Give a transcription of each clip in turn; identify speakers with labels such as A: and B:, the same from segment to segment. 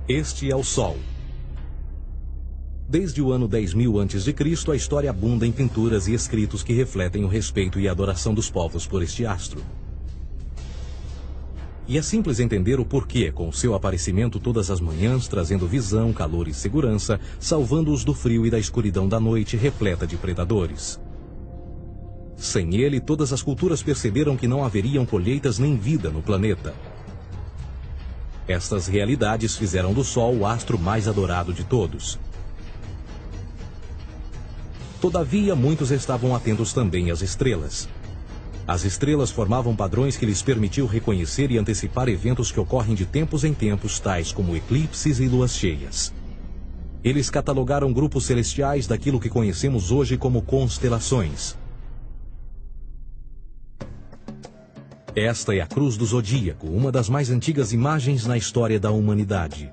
A: Este é o Sol. Desde o ano 10.000 a.C., a história abunda em pinturas e escritos que refletem o respeito e a adoração dos povos por este astro. E é simples entender o porquê, com seu aparecimento todas as manhãs, trazendo visão, calor e segurança, salvando-os do frio e da escuridão da noite repleta de predadores. Sem ele, todas as culturas perceberam que não haveriam colheitas nem vida no planeta. Estas realidades fizeram do Sol o astro mais adorado de todos. Todavia, muitos estavam atentos também às estrelas. As estrelas formavam padrões que lhes permitiam reconhecer e antecipar eventos que ocorrem de tempos em tempos, tais como eclipses e luas cheias. Eles catalogaram grupos celestiais daquilo que conhecemos hoje como constelações. Esta é a Cruz do Zodíaco, uma das mais antigas imagens na história da humanidade.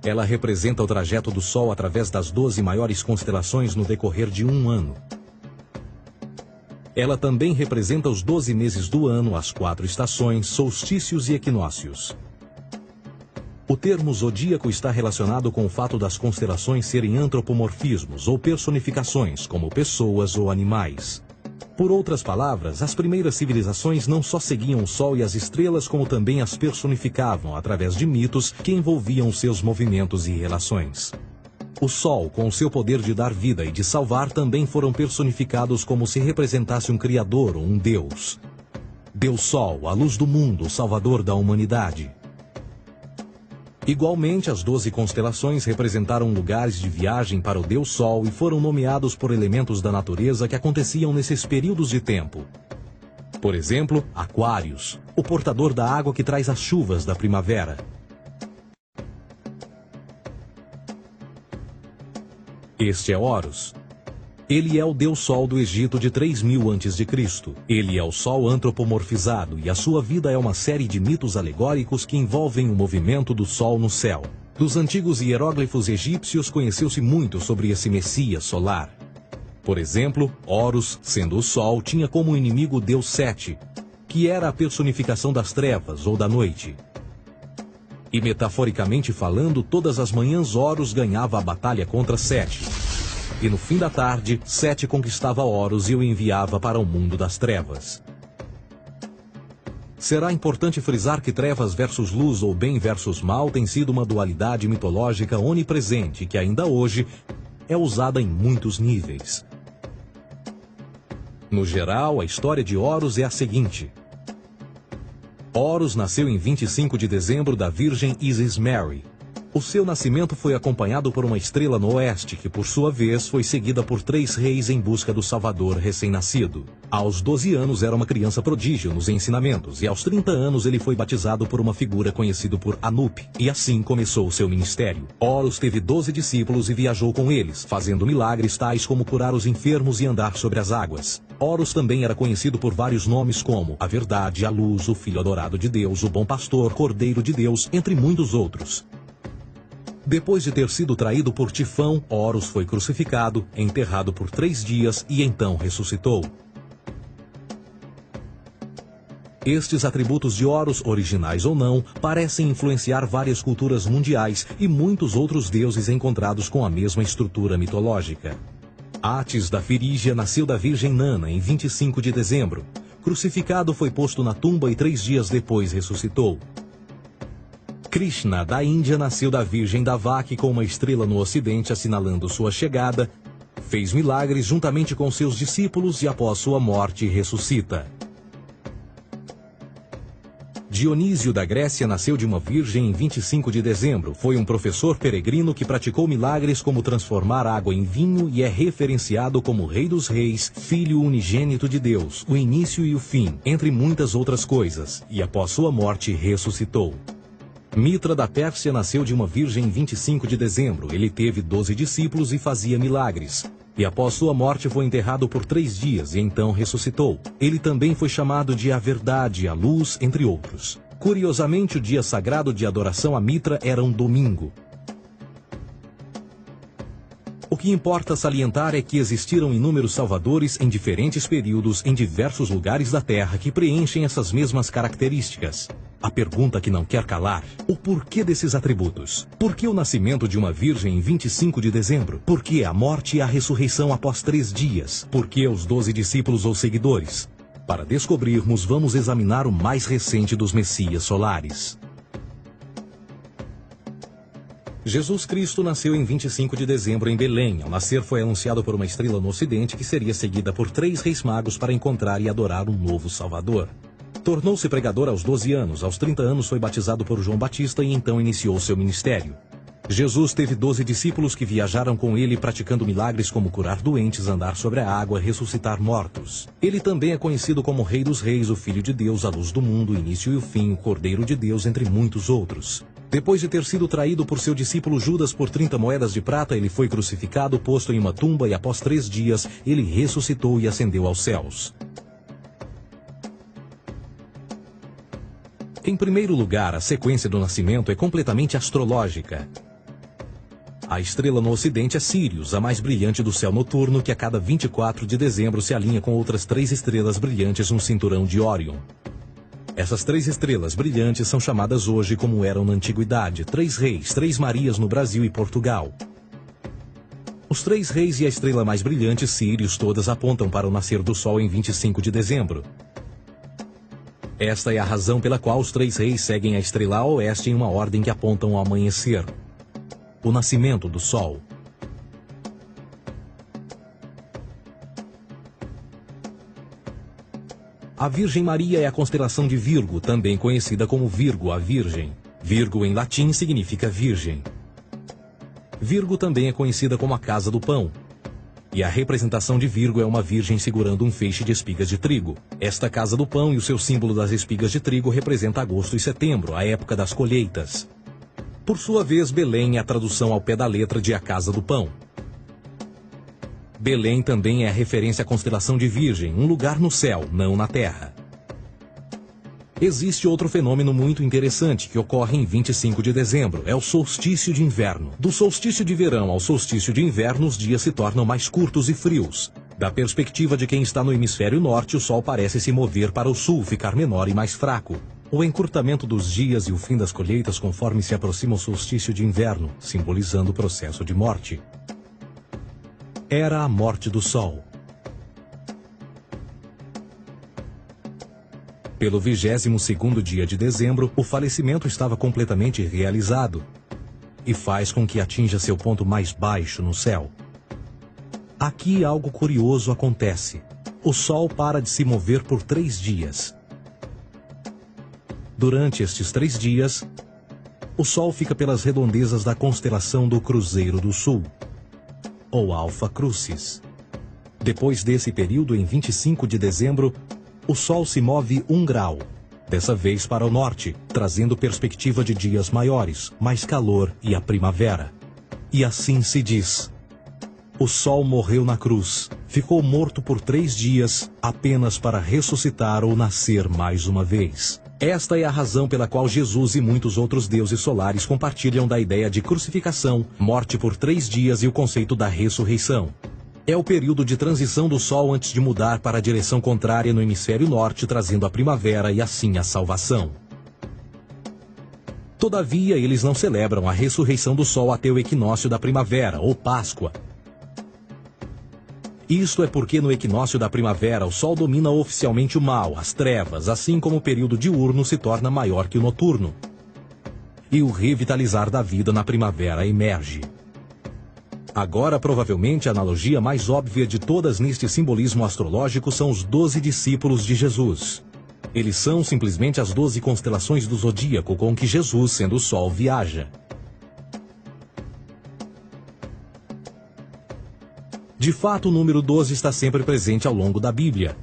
A: Ela representa o trajeto do Sol através das 12 maiores constelações no decorrer de um ano. Ela também representa os 12 meses do ano, as 4 estações, solstícios e equinócios. O termo zodíaco está relacionado com o fato das constelações serem antropomorfismos ou personificações, como pessoas ou animais. Por outras palavras, as primeiras civilizações não só seguiam o Sol e as estrelas, como também as personificavam através de mitos que envolviam seus movimentos e relações. O Sol, com seu poder de dar vida e de salvar, também foram personificados como se representasse um Criador ou um Deus. Deus Sol, a luz do mundo, o Salvador da humanidade. Igualmente, as 12 constelações representaram lugares de viagem para o Deus Sol e foram nomeados por elementos da natureza que aconteciam nesses períodos de tempo. Por exemplo, Aquários, o portador da água que traz as chuvas da primavera. Este é Horus. Ele é o Deus Sol do Egito de 3.000 a.C. Ele é o Sol antropomorfizado e a sua vida é uma série de mitos alegóricos que envolvem o movimento do Sol no céu. Dos antigos hieróglifos egípcios conheceu-se muito sobre esse Messias solar. Por exemplo, Horus, sendo o Sol, tinha como inimigo o Deus Sete, que era a personificação das trevas ou da noite. E metaforicamente falando, todas as manhãs Horus ganhava a batalha contra Sete. E no fim da tarde, Sete conquistava Horus e o enviava para o mundo das trevas. Será importante frisar que trevas versus luz ou bem versus mal tem sido uma dualidade mitológica onipresente que ainda hoje é usada em muitos níveis. No geral, a história de Horus é a seguinte. Horus nasceu em 25 de dezembro da Virgem Isis Mary. O seu nascimento foi acompanhado por uma estrela no oeste, que por sua vez foi seguida por 3 reis em busca do Salvador recém-nascido. Aos 12 anos era uma criança prodígio nos ensinamentos, e aos 30 anos ele foi batizado por uma figura conhecida por Anup, e assim começou o seu ministério. Horus teve 12 discípulos e viajou com eles, fazendo milagres tais como curar os enfermos e andar sobre as águas. Horus também era conhecido por vários nomes como a Verdade, a Luz, o Filho Adorado de Deus, o Bom Pastor, Cordeiro de Deus, entre muitos outros. Depois de ter sido traído por Tifão, Horus foi crucificado, enterrado por 3 dias e então ressuscitou. Estes atributos de Horus, originais ou não, parecem influenciar várias culturas mundiais e muitos outros deuses encontrados com a mesma estrutura mitológica. Atis da Firígia nasceu da Virgem Nana em 25 de dezembro. Crucificado, foi posto na tumba e 3 dias depois ressuscitou. Krishna, da Índia, nasceu da Virgem Davaki com uma estrela no ocidente assinalando sua chegada, fez milagres juntamente com seus discípulos e após sua morte ressuscita. Dionísio da Grécia nasceu de uma virgem em 25 de dezembro. Foi um professor peregrino que praticou milagres como transformar água em vinho e é referenciado como Rei dos Reis, Filho unigênito de Deus, o início e o fim, entre muitas outras coisas, e após sua morte ressuscitou. Mitra da Pérsia nasceu de uma virgem em 25 de dezembro. Ele teve 12 discípulos e fazia milagres. E após sua morte foi enterrado por 3 dias e então ressuscitou. Ele também foi chamado de a Verdade, a Luz, entre outros. Curiosamente, o dia sagrado de adoração a Mitra era um domingo. O que importa salientar é que existiram inúmeros salvadores em diferentes períodos em diversos lugares da Terra que preenchem essas mesmas características. A pergunta que não quer calar: o porquê desses atributos? Por que o nascimento de uma virgem em 25 de dezembro? Por que a morte e a ressurreição após 3 dias? Por que os 12 discípulos ou seguidores? Para descobrirmos, vamos examinar o mais recente dos Messias solares. Jesus Cristo nasceu em 25 de dezembro em Belém. Ao nascer foi anunciado por uma estrela no ocidente que seria seguida por 3 reis magos para encontrar e adorar um novo Salvador. Tornou-se pregador aos 12 anos. Aos 30 anos foi batizado por João Batista e então iniciou seu ministério. Jesus teve 12 discípulos que viajaram com ele praticando milagres como curar doentes, andar sobre a água, ressuscitar mortos. Ele também é conhecido como Rei dos Reis, o Filho de Deus, a luz do mundo, o início e o fim, o Cordeiro de Deus, entre muitos outros. Depois de ter sido traído por seu discípulo Judas por 30 moedas de prata, ele foi crucificado, posto em uma tumba e após 3 dias ele ressuscitou e ascendeu aos céus. Em primeiro lugar, a sequência do nascimento é completamente astrológica. A estrela no ocidente é Sírius, a mais brilhante do céu noturno, que a cada 24 de dezembro se alinha com outras 3 estrelas brilhantes no cinturão de Órion. Essas 3 estrelas brilhantes são chamadas hoje, como eram na antiguidade, 3 reis, 3 Marias no Brasil e Portugal. Os 3 reis e a estrela mais brilhante, Sírius, todas apontam para o nascer do Sol em 25 de dezembro. Esta é a razão pela qual os 3 reis seguem a estrela a oeste em uma ordem que apontam ao amanhecer. O nascimento do Sol. A Virgem Maria é a constelação de Virgo, também conhecida como Virgo, a Virgem. Virgo em latim significa virgem. Virgo também é conhecida como a Casa do Pão. E a representação de Virgo é uma virgem segurando um feixe de espigas de trigo. Esta Casa do Pão e o seu símbolo das espigas de trigo representa agosto e setembro, a época das colheitas. Por sua vez, Belém é a tradução ao pé da letra de a Casa do Pão. Belém também é a referência à constelação de Virgem, um lugar no céu, não na terra. Existe outro fenômeno muito interessante que ocorre em 25 de dezembro, é o solstício de inverno. Do solstício de verão ao solstício de inverno, os dias se tornam mais curtos e frios. Da perspectiva de quem está no hemisfério norte, o Sol parece se mover para o sul, ficar menor e mais fraco. O encurtamento dos dias e o fim das colheitas conforme se aproxima o solstício de inverno, simbolizando o processo de morte. Era a morte do Sol. Pelo 22º dia de dezembro, o falecimento estava completamente realizado e faz com que atinja seu ponto mais baixo no céu. Aqui algo curioso acontece. O Sol para de se mover por 3 dias. Durante estes 3 dias, o Sol fica pelas redondezas da constelação do Cruzeiro do Sul, ou Alfa Crucis. Depois desse período, em 25 de dezembro, o Sol se move 1 grau, dessa vez para o norte, trazendo perspectiva de dias maiores, mais calor e a primavera. E assim se diz: o Sol morreu na cruz, ficou morto por 3 dias, apenas para ressuscitar ou nascer mais uma vez. Esta é a razão pela qual Jesus e muitos outros deuses solares compartilham da ideia de crucificação, morte por 3 dias e o conceito da ressurreição. É o período de transição do Sol antes de mudar para a direção contrária no hemisfério norte, trazendo a primavera e assim a salvação. Todavia, eles não celebram a ressurreição do Sol até o equinócio da primavera, ou Páscoa. Isto é porque no equinócio da primavera o Sol domina oficialmente o mal, as trevas, assim como o período diurno se torna maior que o noturno. E o revitalizar da vida na primavera emerge. Agora, provavelmente, a analogia mais óbvia de todas neste simbolismo astrológico são os 12 discípulos de Jesus. Eles são simplesmente as 12 constelações do zodíaco com que Jesus, sendo o Sol, viaja. De fato, o número 12 está sempre presente ao longo da Bíblia.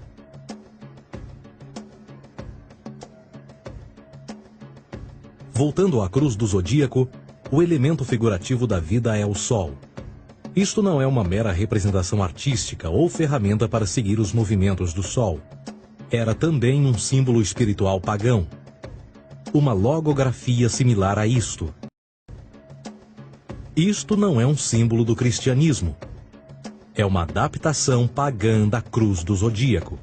A: Voltando à cruz do zodíaco, o elemento figurativo da vida é o Sol. Isto não é uma mera representação artística ou ferramenta para seguir os movimentos do Sol. Era também um símbolo espiritual pagão. Uma logografia similar a isto. Isto não é um símbolo do cristianismo. É uma adaptação pagã da cruz do zodíaco.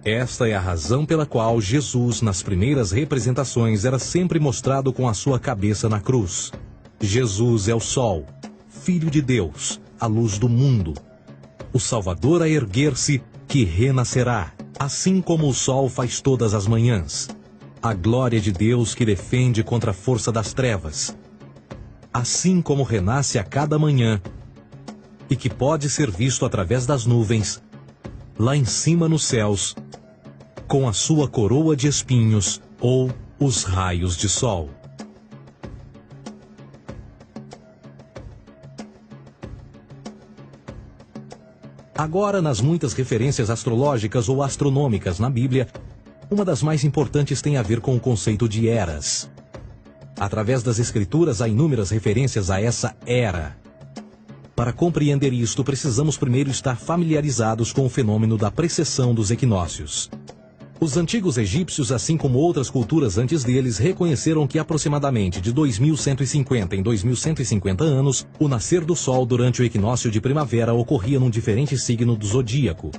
A: Esta é a razão pela qual Jesus, nas primeiras representações, era sempre mostrado com a sua cabeça na cruz. Jesus é o Sol, Filho de Deus, a luz do mundo. O Salvador a erguer-se, que renascerá, assim como o sol faz todas as manhãs. A glória de Deus que defende contra a força das trevas. Assim como renasce a cada manhã, e que pode ser visto através das nuvens, lá em cima nos céus, com a sua coroa de espinhos ou os raios de sol. Agora, nas muitas referências astrológicas ou astronômicas na Bíblia, uma das mais importantes tem a ver com o conceito de eras. Através das Escrituras há inúmeras referências a essa era. Para compreender isto, precisamos primeiro estar familiarizados com o fenômeno da precessão dos equinócios. Os antigos egípcios, assim como outras culturas antes deles, reconheceram que aproximadamente de 2150 em 2150 anos, o nascer do Sol durante o equinócio de primavera ocorria num diferente signo do zodíaco.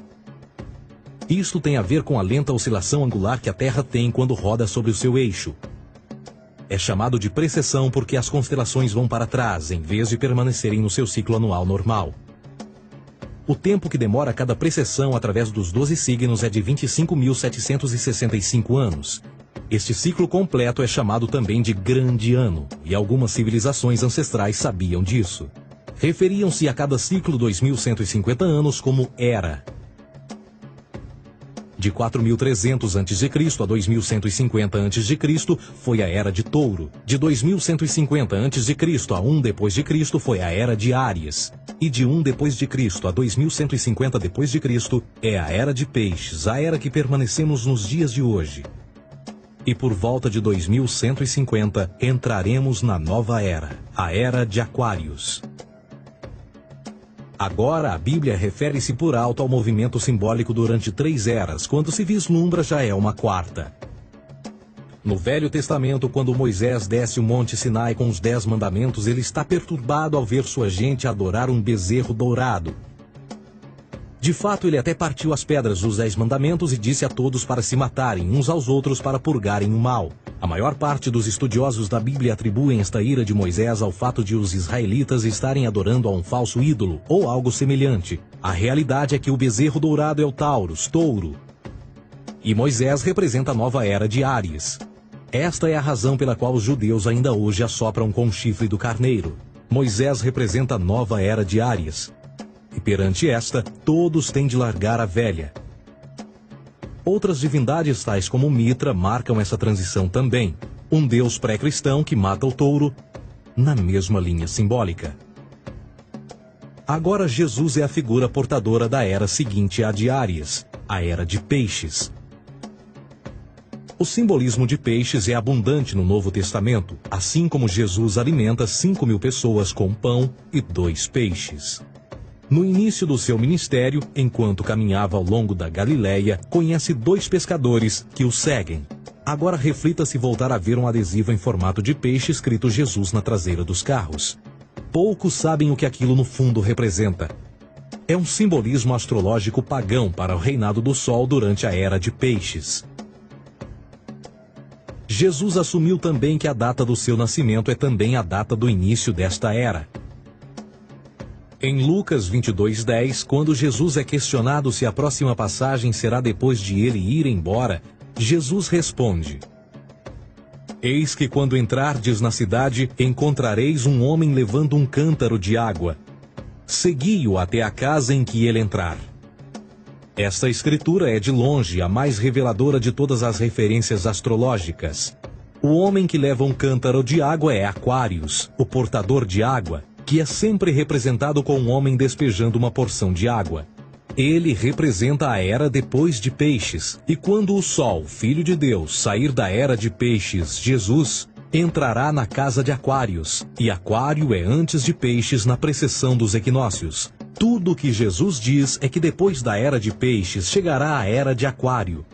A: Isto tem a ver com a lenta oscilação angular que a Terra tem quando roda sobre o seu eixo. É chamado de precessão porque as constelações vão para trás, em vez de permanecerem no seu ciclo anual normal. O tempo que demora cada precessão através dos 12 signos é de 25.765 anos. Este ciclo completo é chamado também de Grande Ano, e algumas civilizações ancestrais sabiam disso. Referiam-se a cada ciclo 2.150 anos como Era. De 4.300 a.C. a 2.150 a.C. foi a Era de Touro. De 2.150 a.C. a 1 d.C. foi a Era de Áries. E de 1 d.C. a 2.150 d.C. é a Era de Peixes, a era que permanecemos nos dias de hoje. E por volta de 2150 entraremos na nova era, a Era de Aquários. Agora, a Bíblia refere-se por alto ao movimento simbólico durante 3 eras, quando se vislumbra já é uma quarta. No Velho Testamento, quando Moisés desce o Monte Sinai com os 10 mandamentos, ele está perturbado ao ver sua gente adorar um bezerro dourado. De fato, ele até partiu as pedras dos 10 mandamentos e disse a todos para se matarem uns aos outros para purgarem o mal. A maior parte dos estudiosos da Bíblia atribuem esta ira de Moisés ao fato de os israelitas estarem adorando a um falso ídolo, ou algo semelhante. A realidade é que o bezerro dourado é o Taurus, touro. E Moisés representa a nova era de Áries. Esta é a razão pela qual os judeus ainda hoje assopram com o chifre do carneiro. Moisés representa a nova era de Áries. E perante esta, todos têm de largar a velha. Outras divindades, tais como Mitra, marcam essa transição também. Um deus pré-cristão que mata o touro, na mesma linha simbólica. Agora Jesus é a figura portadora da era seguinte à de Áries, a Era de Peixes. O simbolismo de peixes é abundante no Novo Testamento, assim como Jesus alimenta 5.000 pessoas com pão e 2 peixes. No início do seu ministério, enquanto caminhava ao longo da Galileia, conhece 2 pescadores que o seguem. Agora reflita se voltar a ver um adesivo em formato de peixe escrito Jesus na traseira dos carros. Poucos sabem o que aquilo no fundo representa. É um simbolismo astrológico pagão para o reinado do Sol durante a Era de Peixes. Jesus assumiu também que a data do seu nascimento é também a data do início desta era. Em Lucas 22:10, quando Jesus é questionado se a próxima passagem será depois de ele ir embora, Jesus responde: Eis que quando entrardes na cidade, encontrareis um homem levando um cântaro de água. Segui-o até a casa em que ele entrar. Esta escritura é de longe a mais reveladora de todas as referências astrológicas. O homem que leva um cântaro de água é Aquários, o portador de água, que é sempre representado com um homem despejando uma porção de água. Ele representa a era depois de Peixes, e quando o Sol, Filho de Deus, sair da era de Peixes, Jesus, entrará na casa de Aquários, e Aquário é antes de Peixes na precessão dos equinócios. Tudo o que Jesus diz é que depois da era de Peixes chegará a era de Aquário.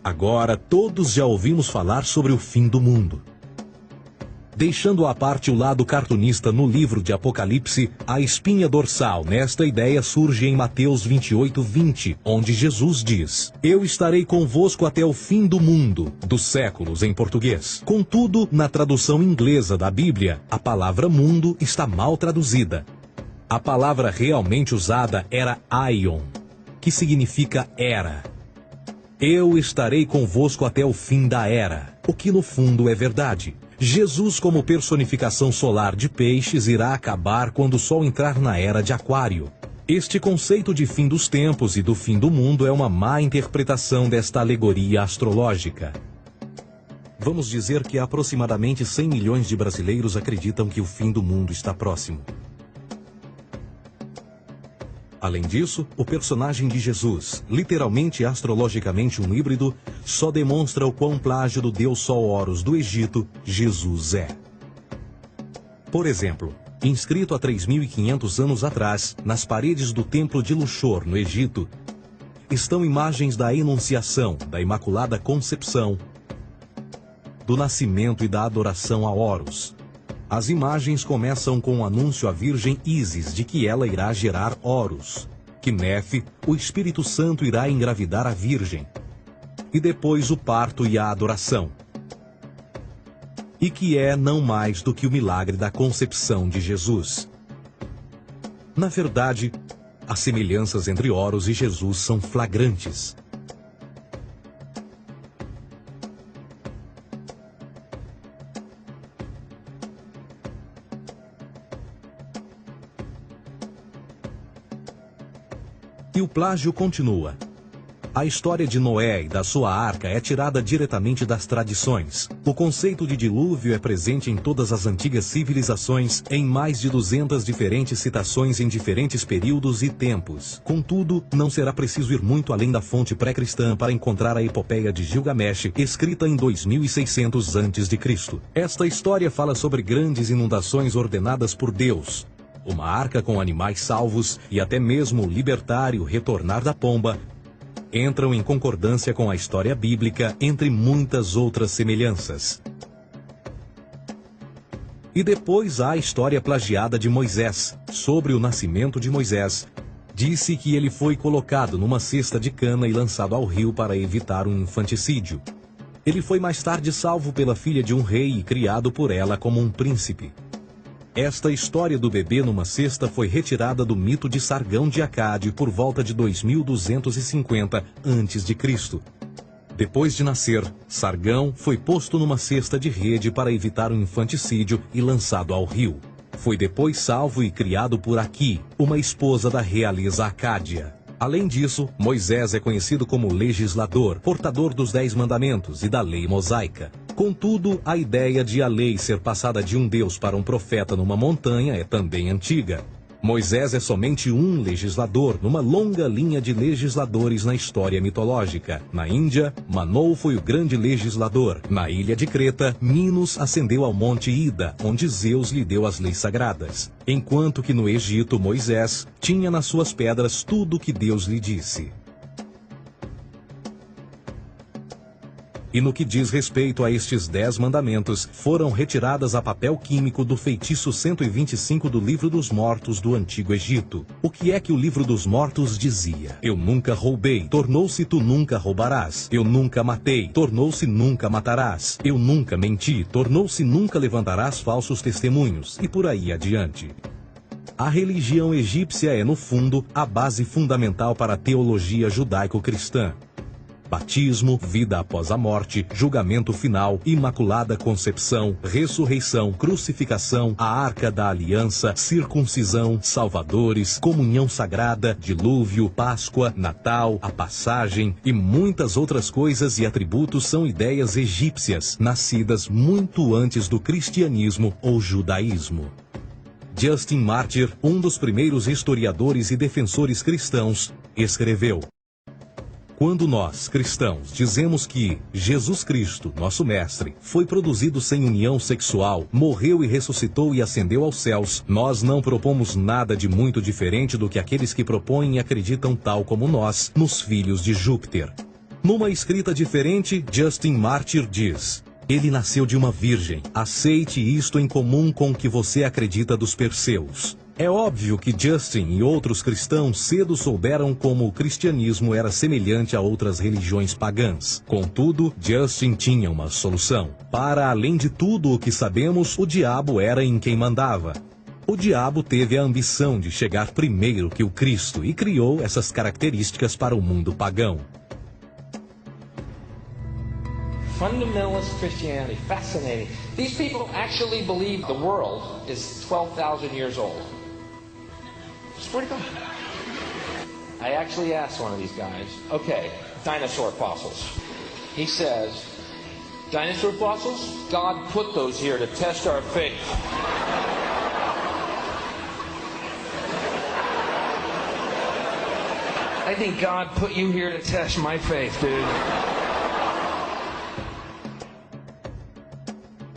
A: Agora todos já ouvimos falar sobre o fim do mundo. Deixando à parte o lado cartunista no livro de Apocalipse, a espinha dorsal nesta ideia surge em Mateus 28:20, onde Jesus diz: Eu estarei convosco até o fim do mundo, dos séculos em português. Contudo, na tradução inglesa da Bíblia, a palavra mundo está mal traduzida. A palavra realmente usada era aion, que significa era. Eu estarei convosco até o fim da era, o que no fundo é verdade. Jesus, como personificação solar de peixes, irá acabar quando o Sol entrar na era de Aquário. Este conceito de fim dos tempos e do fim do mundo é uma má interpretação desta alegoria astrológica. Vamos dizer que aproximadamente 100 milhões de brasileiros acreditam que o fim do mundo está próximo. Além disso, o personagem de Jesus, literalmente e astrologicamente um híbrido, só demonstra o quão plágio do deus Sol Horus do Egito, Jesus é. Por exemplo, inscrito há 3.500 anos atrás, nas paredes do templo de Luxor, no Egito, estão imagens da Enunciação, da Imaculada Concepção, do nascimento e da adoração a Horus. As imagens começam com o anúncio à Virgem Ísis de que ela irá gerar Horus, que Nefe, o Espírito Santo, irá engravidar a Virgem, e depois o parto e a adoração, e que é não mais do que o milagre da concepção de Jesus. Na verdade, as semelhanças entre Horus e Jesus são flagrantes. E o plágio continua. A história de Noé e da sua arca é tirada diretamente das tradições. O conceito de dilúvio é presente em todas as antigas civilizações, em mais de 200 diferentes citações em diferentes períodos e tempos. Contudo, não será preciso ir muito além da fonte pré-cristã para encontrar a epopeia de Gilgamesh, escrita em 2600 a.C. Esta história fala sobre grandes inundações ordenadas por Deus, uma arca com animais salvos e até mesmo o libertar e o retornar da pomba entram em concordância com a história bíblica, entre muitas outras semelhanças. E depois há a história plagiada de Moisés. Sobre o nascimento de Moisés, disse que ele foi colocado numa cesta de cana e lançado ao rio para evitar um infanticídio. Ele foi mais tarde salvo pela filha de um rei e criado por ela como um príncipe. Esta história do bebê numa cesta foi retirada do mito de Sargão de Acade por volta de 2250 a.C. Depois de nascer, Sargão foi posto numa cesta de rede para evitar um infanticídio e lançado ao rio. Foi depois salvo e criado por Aqui, uma esposa da realeza Acádia. Além disso, Moisés é conhecido como legislador, portador dos 10 mandamentos e da lei mosaica. Contudo, a ideia de a lei ser passada de um deus para um profeta numa montanha é também antiga. Moisés é somente um legislador numa longa linha de legisladores na história mitológica. Na Índia, Manou foi o grande legislador. Na ilha de Creta, Minos ascendeu ao monte Ida, onde Zeus lhe deu as leis sagradas. Enquanto que no Egito, Moisés tinha nas suas pedras tudo o que Deus lhe disse. E no que diz respeito a estes 10 mandamentos, foram retiradas a papel químico do feitiço 125 do Livro dos Mortos do Antigo Egito. O que é que o Livro dos Mortos dizia? Eu nunca roubei, tornou-se tu nunca roubarás. Eu nunca matei, tornou-se nunca matarás. Eu nunca menti, tornou-se nunca levantarás falsos testemunhos. E por aí adiante. A religião egípcia é, no fundo, a base fundamental para a teologia judaico-cristã. Batismo, vida após a morte, julgamento final, imaculada concepção, ressurreição, crucificação, a arca da aliança, circuncisão, salvadores, comunhão sagrada, dilúvio, Páscoa, Natal, a passagem e muitas outras coisas e atributos são ideias egípcias, nascidas muito antes do cristianismo ou judaísmo. Justin Martyr, um dos primeiros historiadores e defensores cristãos, escreveu: quando nós, cristãos, dizemos que Jesus Cristo, nosso Mestre, foi produzido sem união sexual, morreu e ressuscitou e ascendeu aos céus, nós não propomos nada de muito diferente do que aqueles que propõem e acreditam tal como nós, nos filhos de Júpiter. Numa escrita diferente, Justin Martyr diz: ele nasceu de uma virgem. Aceite isto em comum com o que você acredita dos Perseus. É óbvio que Justin e outros cristãos cedo souberam como o cristianismo era semelhante a outras religiões pagãs. Contudo, Justin tinha uma solução. Para além de tudo o que sabemos, o diabo era em quem mandava. O diabo teve a ambição de chegar primeiro que o Cristo e criou essas características para o mundo pagão.
B: Fundamentalist Christianity, fascinating. These people actually believe the world is 12,000 years old. Swear to God. I actually asked one of these guys, okay, dinosaur fossils. He says, dinosaur fossils? God put those here to test our faith. I think God put you here to test my faith, dude.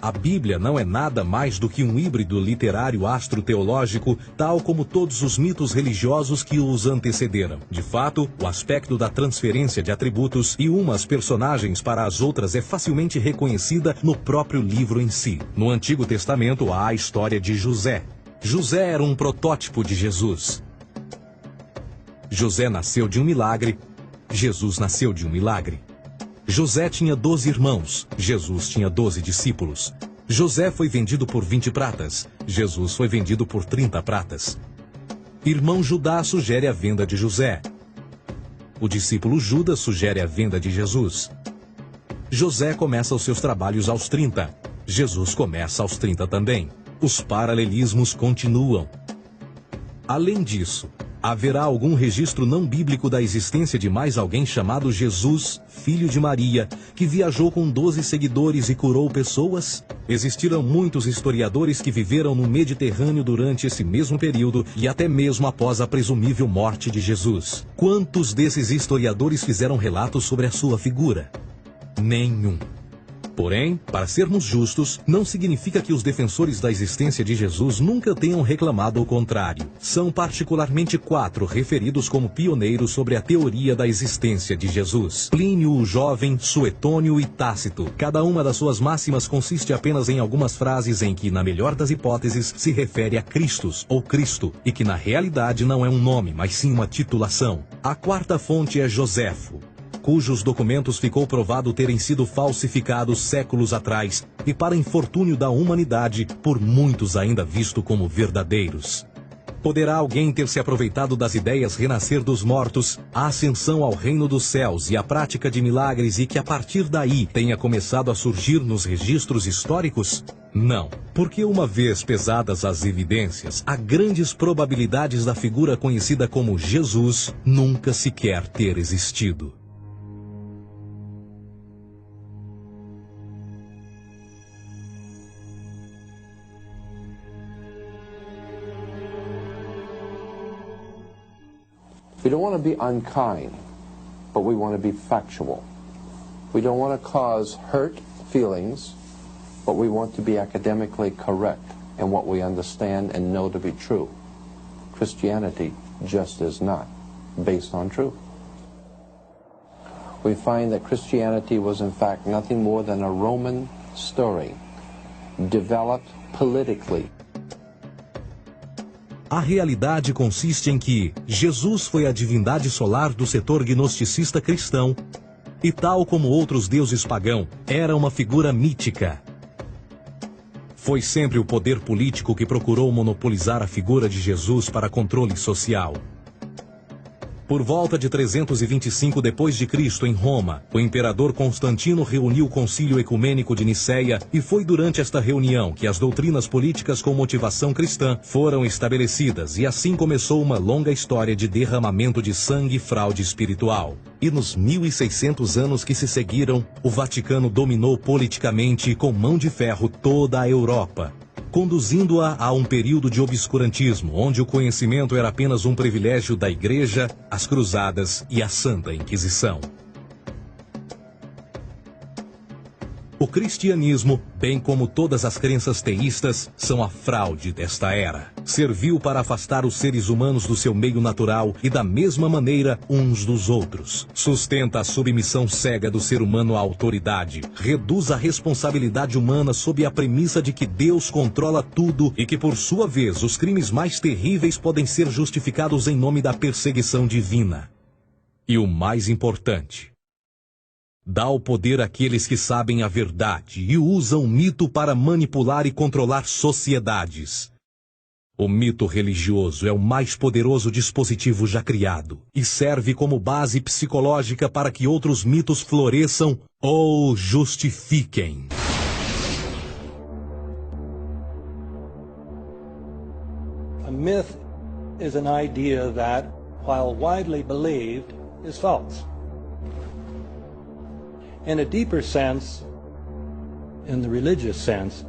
A: A Bíblia não é nada mais do que um híbrido literário astroteológico, tal como todos os mitos religiosos que os antecederam. De fato, o aspecto da transferência de atributos e umas personagens para as outras é facilmente reconhecida no próprio livro em si. No Antigo Testamento há a história de José. José era um protótipo de Jesus. José nasceu de um milagre. Jesus nasceu de um milagre. José tinha 12 irmãos, Jesus tinha 12 discípulos. José foi vendido por 20 pratas, Jesus foi vendido por 30 pratas. Irmão Judá sugere a venda de José. O discípulo Judas sugere a venda de Jesus. José começa os seus trabalhos aos 30, Jesus começa aos 30 também. Os paralelismos continuam. Além disso, haverá algum registro não bíblico da existência de mais alguém chamado Jesus, filho de Maria, que viajou com 12 seguidores e curou pessoas? Existiram muitos historiadores que viveram no Mediterrâneo durante esse mesmo período e até mesmo após a presumível morte de Jesus. Quantos desses historiadores fizeram relatos sobre a sua figura? Nenhum. Porém, para sermos justos, não significa que os defensores da existência de Jesus nunca tenham reclamado o contrário. São particularmente 4 referidos como pioneiros sobre a teoria da existência de Jesus: Plínio o Jovem, Suetônio e Tácito. Cada uma das suas máximas consiste apenas em algumas frases em que, na melhor das hipóteses, se refere a Christus ou Cristo, e que na realidade não é um nome, mas sim uma titulação. A 4ª fonte é Joséfo, cujos documentos ficou provado terem sido falsificados séculos atrás e, para infortúnio da humanidade, por muitos ainda visto como verdadeiros. Poderá alguém ter se aproveitado das ideias renascer dos mortos, a ascensão ao reino dos céus e a prática de milagres e que a partir daí tenha começado a surgir nos registros históricos? Não, porque uma vez pesadas as evidências, há grandes probabilidades da figura conhecida como Jesus nunca sequer ter existido.
C: We don't want to be unkind, but we want to be factual. We don't want to cause hurt feelings, but we want to be academically correct in what we understand and know to be true. Christianity just is not based on truth. We find that Christianity was in fact nothing more than a Roman story, developed politically.
A: A realidade consiste em que Jesus foi a divindade solar do setor gnosticista cristão e, tal como outros deuses pagãos, era uma figura mítica. Foi sempre o poder político que procurou monopolizar a figura de Jesus para controle social. Por volta de 325 d.C., em Roma, o imperador Constantino reuniu o Concílio Ecumênico de Niceia e foi durante esta reunião que as doutrinas políticas com motivação cristã foram estabelecidas e assim começou uma longa história de derramamento de sangue e fraude espiritual. E nos 1600 anos que se seguiram, o Vaticano dominou politicamente e com mão de ferro toda a Europa, conduzindo-a a um período de obscurantismo, onde o conhecimento era apenas um privilégio da Igreja, as Cruzadas e a Santa Inquisição. O cristianismo, bem como todas as crenças teístas, são a fraude desta era. Serviu para afastar os seres humanos do seu meio natural e da mesma maneira uns dos outros. Sustenta a submissão cega do ser humano à autoridade. Reduz a responsabilidade humana sob a premissa de que Deus controla tudo e que, por sua vez, os crimes mais terríveis podem ser justificados em nome da perseguição divina. E o mais importante, dá o poder àqueles que sabem a verdade e usam o mito para manipular e controlar sociedades. O mito religioso é o mais poderoso dispositivo já criado e serve como base psicológica para que outros mitos floresçam ou justifiquem.
D: A myth is an idea that, while widely believed, is false. In a deeper sense, in the religious sense,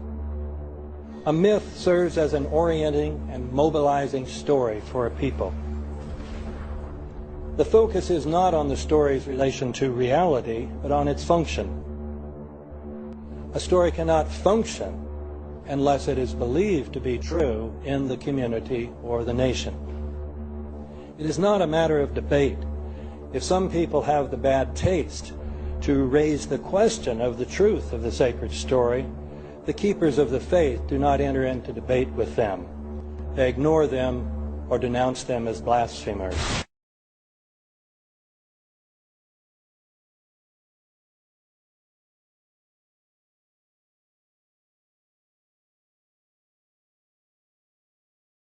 D: a myth serves as an orienting and mobilizing story for a people. The focus is not on the story's relation to reality, but on its function. A story cannot function unless it is believed to be true in the community or the nation. It is not a matter of debate. If some people have the bad taste to raise the question of the truth of the sacred story, the keepers of the faith do not enter into debate with them. They ignore them or denounce them as blasphemers.